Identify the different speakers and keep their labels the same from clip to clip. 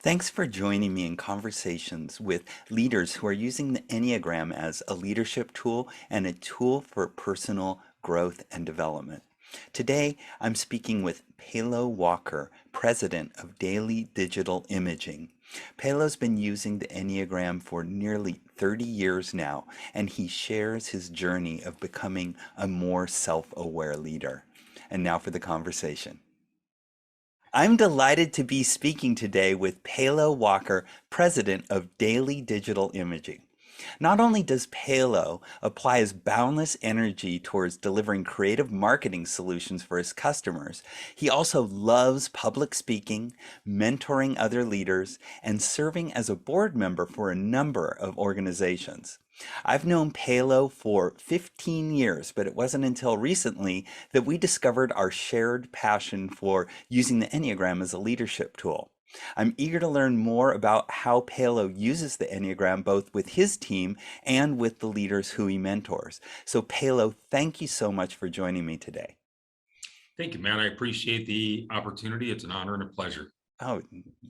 Speaker 1: Thanks for joining me in conversations with leaders who are using the Enneagram as a leadership tool and a tool for personal growth and development. Today, I'm speaking with Péllo Walker, president of Daily Digital Imaging. Péllo's been using the Enneagram for nearly 30 years now, and he shares his journey of becoming a more self-aware leader. And now for the conversation. I'm delighted to be speaking today with Péllo Walker, president of Daily Digital Imaging. Not only does Péllo apply his boundless energy towards delivering creative marketing solutions for his customers, he also loves public speaking, mentoring other leaders, and serving as a board member for a number of organizations. I've known Péllo for 15 years, but it wasn't until recently that we discovered our shared passion for using the Enneagram as a leadership tool. I'm eager to learn more about how Péllo uses the Enneagram both with his team and with the leaders who he mentors. So Péllo, thank you so much for joining me today.
Speaker 2: Thank you, Matt. I appreciate the opportunity. It's an honor and a pleasure.
Speaker 1: Oh,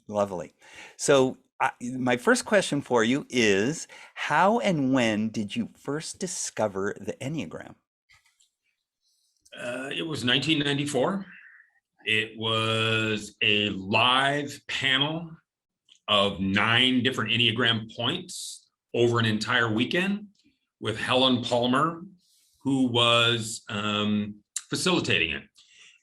Speaker 1: lovely. So my first question for you is, how and when did you first discover the Enneagram?
Speaker 2: It was 1994. It was a live panel of 9 different Enneagram points over an entire weekend with Helen Palmer, who was facilitating it.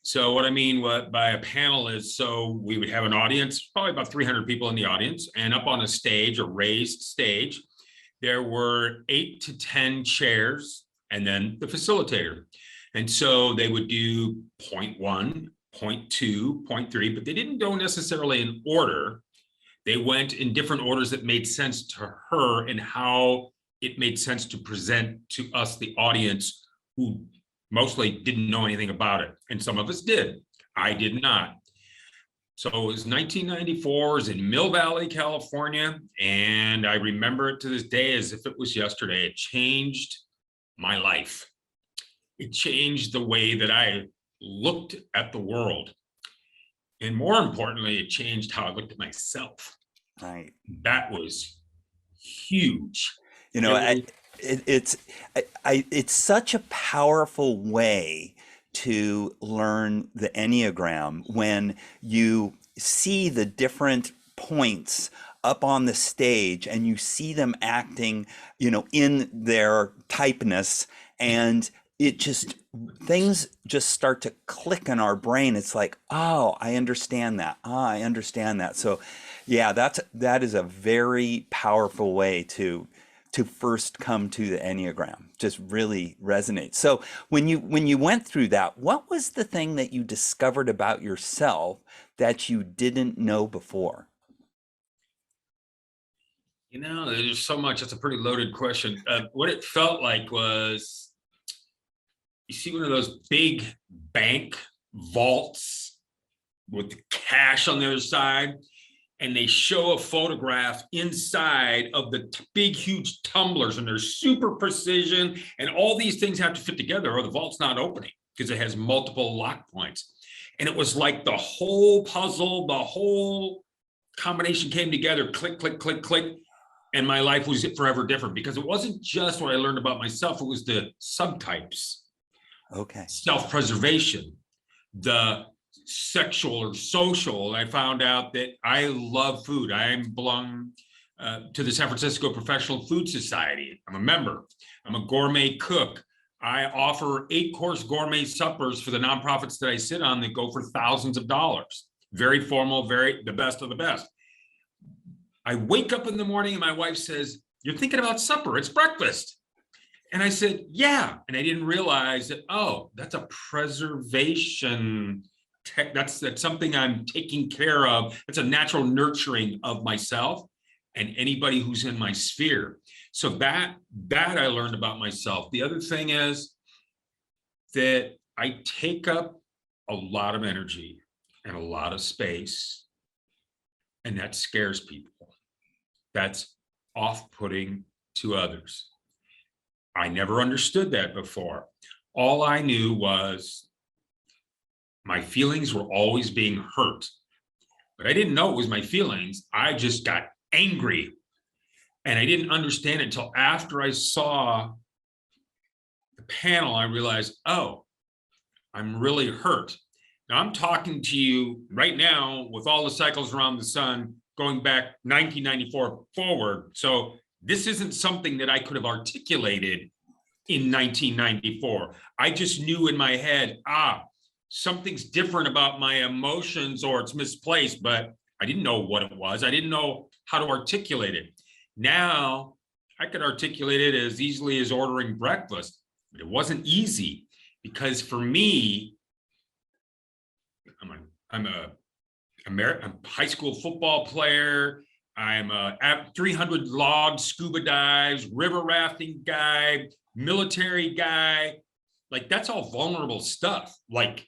Speaker 2: So what I mean by a panel is, so we would have an audience, probably about 300 people in the audience, and up on a stage, a raised stage, there were 8 to 10 chairs, and then the facilitator. And so they would do point 1, point 2, point 3, but they didn't go necessarily in order. They went in different orders that made sense to her and how it made sense to present to us, the audience, who mostly didn't know anything about it. And some of us did. I did not. So it was 1994, it was in Mill Valley, California. And I remember it to this day as if it was yesterday. It changed my life. It changed the way that I looked at the world. And more importantly, it changed how I looked at myself.
Speaker 1: Right.
Speaker 2: That was huge.
Speaker 1: You know, it's such a powerful way to learn the Enneagram when you see the different points up on the stage and you see them acting, in their typeness, and things just start to click in our brain. It's like, oh, I understand that. I understand that. So yeah, that is a very powerful way to first come to the Enneagram. Just really resonates. So when you went through that, what was the thing that you discovered about yourself that you didn't know before?
Speaker 2: There's so much. That's a pretty loaded question. What it felt like was, you see one of those big bank vaults with cash on the other side, and they show a photograph inside of the big, huge tumblers, and there's super precision, and all these things have to fit together or the vault's not opening because it has multiple lock points. And it was like the whole puzzle, the whole combination came together, click, click, click, click. And my life was forever different because it wasn't just what I learned about myself, it was the subtypes.
Speaker 1: Okay.
Speaker 2: Self-preservation, the sexual or social. I found out that I love food. I belong to the San Francisco Professional Food Society. I'm a member. I'm a gourmet cook. I offer 8-course gourmet suppers for the nonprofits that I sit on that go for thousands of dollars. Very formal, the best of the best. I wake up in the morning and my wife says, "You're thinking about supper, it's breakfast." And I said, "Yeah." And I didn't realize that, oh, that's a preservation that's something I'm taking care of. It's a natural nurturing of myself and anybody who's in my sphere. So that I learned about myself. The other thing is that I take up a lot of energy and a lot of space, and that scares people. That's off-putting to others. I never understood that before. All I knew was my feelings were always being hurt. but I didn't know it was my feelings. I just got angry. And I didn't understand it until after I saw the panel. I realized, oh, I'm really hurt. Now I'm talking to you right now with all the cycles around the sun going back 1994 forward. So this isn't something that I could have articulated in 1994. I just knew in my head, something's different about my emotions or it's misplaced, but I didn't know what it was. I didn't know how to articulate it. Now I could articulate it as easily as ordering breakfast, but it wasn't easy because for me, I'm a high school football player. I'm a 300 log scuba dives, river rafting guy, military guy. Like that's all vulnerable stuff. Like,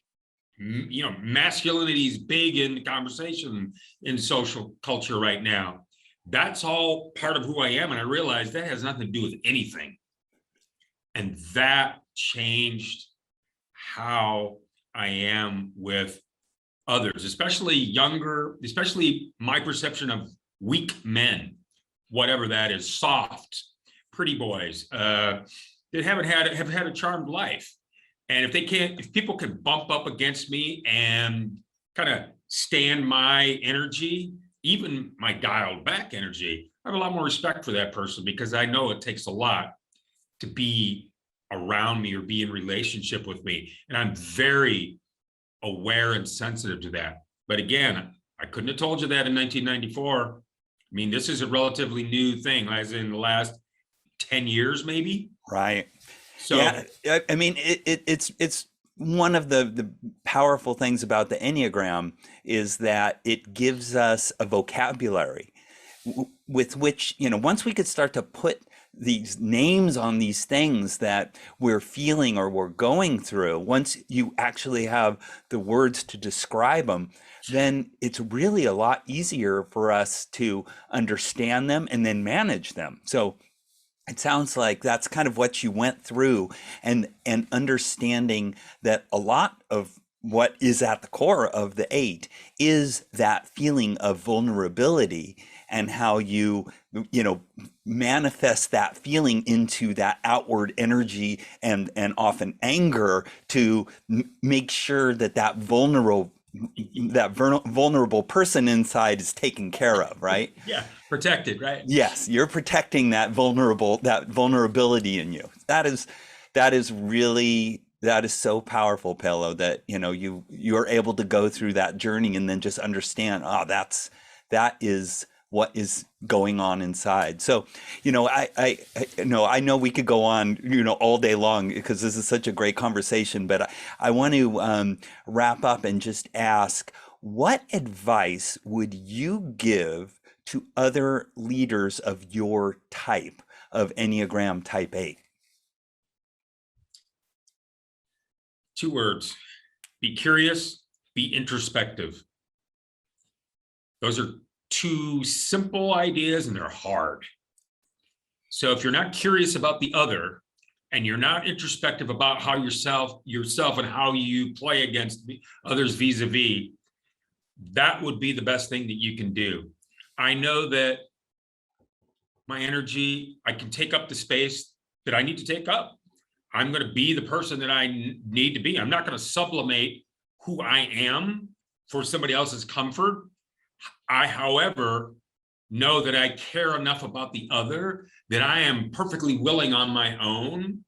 Speaker 2: you know, masculinity is big in conversation in social culture right now. That's all part of who I am. And I realized that has nothing to do with anything. And that changed how I am with others, especially younger, especially my perception of weak men, whatever that is, soft, pretty boys that have had a charmed life. And if people can bump up against me and kind of stand my energy, even my dialed back energy, I have a lot more respect for that person because I know it takes a lot to be around me or be in relationship with me. And I'm very aware and sensitive to that. But again, I couldn't have told you that in 1994. I mean, this is a relatively new thing, as in the last 10 years, maybe.
Speaker 1: Right.
Speaker 2: So
Speaker 1: yeah, I mean, it's one of the powerful things about the Enneagram is that it gives us a vocabulary with which, you know, once we could start to put these names on these things that we're feeling or we're going through, once you actually have the words to describe them, then it's really a lot easier for us to understand them and then manage them. So it sounds like that's kind of what you went through, and understanding that a lot of what is at the core of the 8 is that feeling of vulnerability and how you know, manifest that feeling into that outward energy and often anger to make sure that that vulnerable person inside is taken care of, right?
Speaker 2: yeah, protected, right?
Speaker 1: Yes, you're protecting that vulnerability in you. That is really, that is so powerful, Péllo, that, you know, you're able to go through that journey and then just understand, that is what is going on inside. So, you know, I know we could go on, you know, all day long because this is such a great conversation, but I want to wrap up and just ask, what advice would you give to other leaders of your type, of Enneagram type 8?
Speaker 2: 2 words: be curious, be introspective. Those are 2 simple ideas and they're hard. So if you're not curious about the other and you're not introspective about how yourself and how you play against others vis-a-vis, that would be the best thing that you can do. I know that my energy, I can take up the space that I need to take up. I'm going to be the person that I need to be. I'm not going to sublimate who I am for somebody else's comfort. I, however, know that I care enough about the other that I am perfectly willing on my own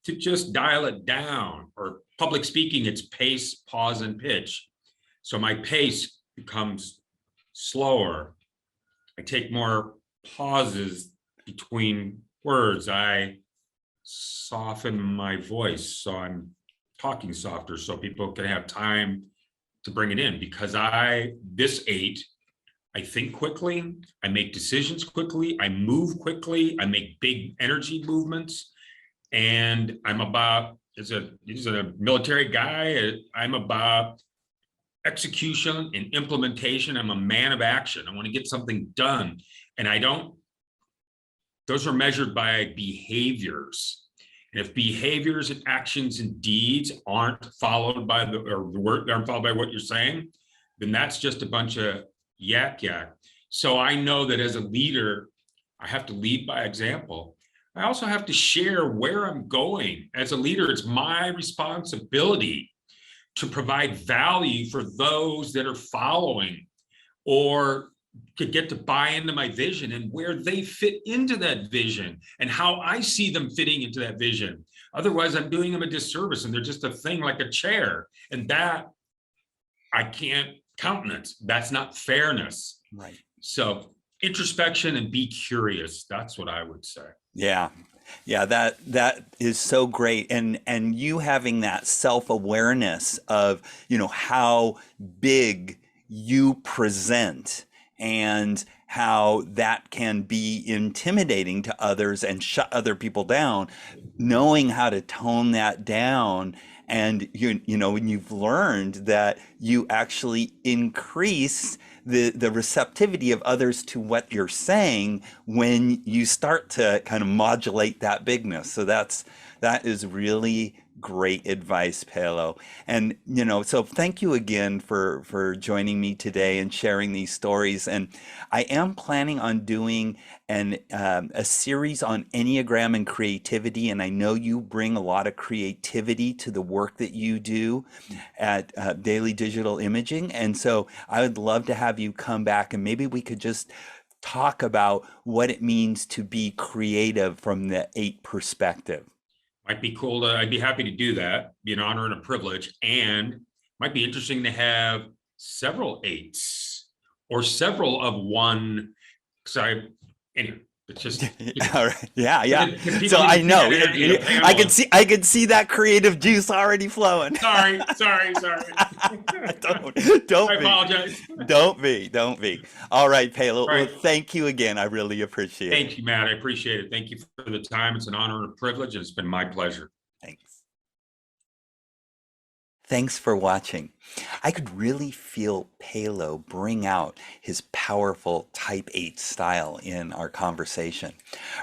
Speaker 2: to just dial it down. Or public speaking, it's pace, pause, and pitch. So my pace becomes slower. I take more pauses between words. I soften my voice so I'm talking softer so people can have time to bring it in, because this 8, I think quickly, I make decisions quickly, I move quickly, I make big energy movements, and I'm about, as a military guy, I'm about execution and implementation. I'm a man of action. I want to get something done, and those are measured by behaviors. And if behaviors and actions and deeds aren't followed by aren't followed by what you're saying, then that's just a bunch of yak. So I know that as a leader, I have to lead by example. I also have to share where I'm going. As a leader, it's my responsibility to provide value for those that are following, or to get to buy into my vision and where they fit into that vision and how I see them fitting into that vision. Otherwise, I'm doing them a disservice and they're just a thing like a chair. And that I can't countenance. That's not fairness.
Speaker 1: Right.
Speaker 2: So introspection and be curious. That's what I would say.
Speaker 1: Yeah. Yeah, that is so great. And you having that self-awareness of, how big you present and how that can be intimidating to others and shut other people down, knowing how to tone that down. And when you've learned that you actually increase the receptivity of others to what you're saying when you start to kind of modulate that bigness. So that is really great advice, Péllo. And so thank you again for joining me today and sharing these stories. And I am planning on doing a series on Enneagram and creativity. And I know you bring a lot of creativity to the work that you do at Daily Digital Imaging. And so I would love to have you come back and maybe we could just talk about what it means to be creative from the 8 perspective.
Speaker 2: Might be cool I'd be happy to do that. Be an honor and a privilege. And might be interesting to have several 8s or several of one. Anyway, it's just,
Speaker 1: All right. Yeah.
Speaker 2: people
Speaker 1: So
Speaker 2: need
Speaker 1: I
Speaker 2: to see
Speaker 1: know
Speaker 2: that energy in a
Speaker 1: I
Speaker 2: panel.
Speaker 1: can see that creative juice already flowing.
Speaker 2: Sorry.
Speaker 1: Don't
Speaker 2: I
Speaker 1: be.
Speaker 2: apologize.
Speaker 1: Don't be. All right, Péllo.
Speaker 2: Right.
Speaker 1: Well, thank you again. I really appreciate it.
Speaker 2: Thank you, Matt. I appreciate it. Thank you for the time. It's an honor and a privilege, and it's been my pleasure.
Speaker 1: Thanks. Thanks for watching. I could really feel Péllo bring out his powerful Type 8 style in our conversation.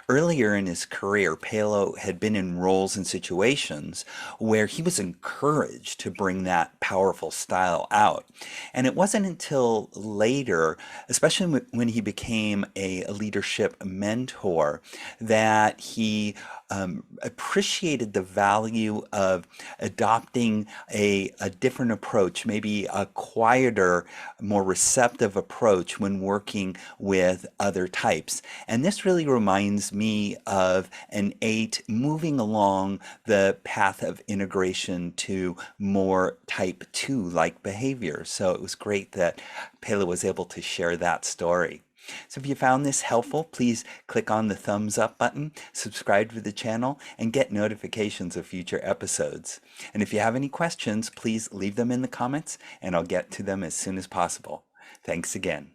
Speaker 1: Earlier in his career, Péllo had been in roles and situations where he was encouraged to bring that powerful style out. And it wasn't until later, especially when he became a leadership mentor, that he appreciated the value of adopting a different approach, maybe a quieter, more receptive approach when working with other types. And this really reminds me of an 8 moving along the path of integration to more Type 2-like behavior. So it was great that Péllo was able to share that story. So if you found this helpful, please click on the thumbs up button, subscribe to the channel, and get notifications of future episodes. And if you have any questions, please leave them in the comments and I'll get to them as soon as possible. Thanks again.